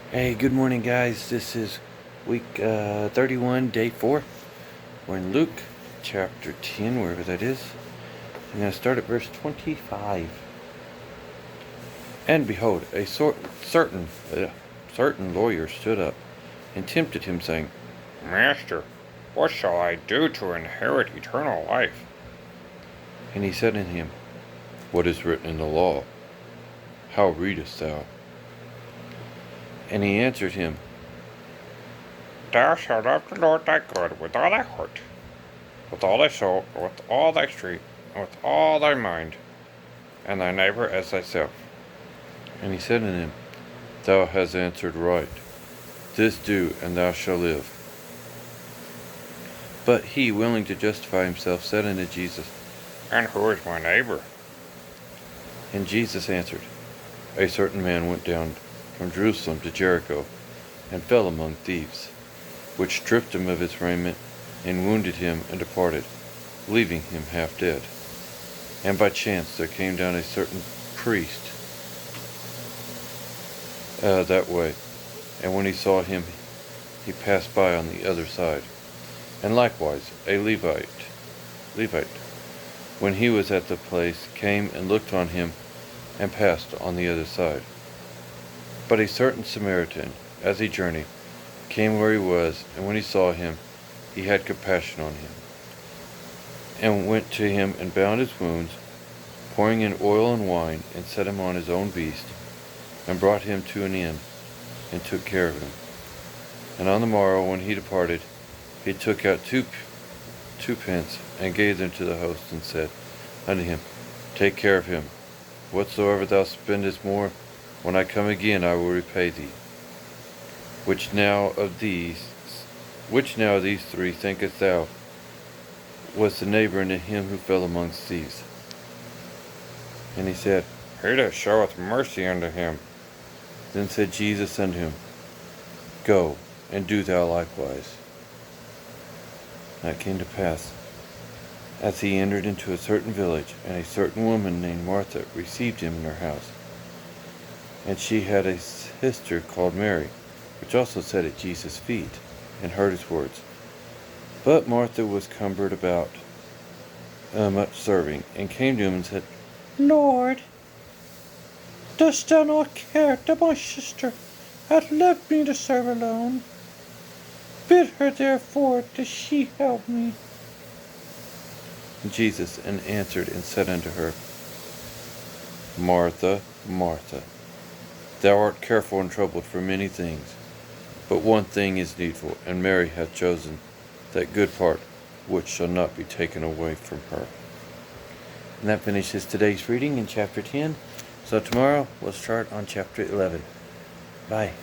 Hey, good morning, guys. This is week 31, day 4. We're in Luke chapter 10, wherever that is. I'm going to start at verse 25. And behold, a certain lawyer stood up and tempted him, saying, Master, what shall I do to inherit eternal life? And he said unto him, What is written in the law? How readest thou? And he answered him, Thou shalt love the Lord thy God with all thy heart, with all thy soul, with all thy strength, and with all thy mind, and thy neighbor as thyself. And he said unto him, Thou hast answered right. This do, and thou shalt live. But he, willing to justify himself, said unto Jesus, And who is my neighbor? And Jesus answered, A certain man went down from Jerusalem to Jericho, and fell among thieves, which stripped him of his raiment, and wounded him, and departed, leaving him half dead. And by chance there came down a certain priest that way, and when he saw him, he passed by on the other side. And likewise a Levite, when he was at the place, came and looked on him, and passed on the other side. But a certain Samaritan, as he journeyed, came where he was, and when he saw him, he had compassion on him, and went to him and bound his wounds, pouring in oil and wine, and set him on his own beast, and brought him to an inn, and took care of him. And on the morrow, when he departed, he took out two pence, and gave them to the host, and said unto him, Take care of him. Whatsoever thou spendest more, when I come again I will repay thee. Which now of these three thinkest thou was the neighbor unto him who fell amongst thieves? And he said, He that showeth mercy unto him. Then said Jesus unto him, Go, and do thou likewise. And it came to pass, as he entered into a certain village, and a certain woman named Martha received him in her house. And she had a sister called Mary, which also sat at Jesus' feet, and heard his words. But Martha was cumbered about much serving, and came to him and said, Lord, dost thou not care that my sister hath left me to serve alone? Bid her therefore that she help me. And Jesus answered and said unto her, Martha, Martha, thou art careful and troubled for many things, but one thing is needful, and Mary hath chosen that good part, which shall not be taken away from her. And that finishes today's reading in chapter 10. So tomorrow we'll start on chapter 11. Bye.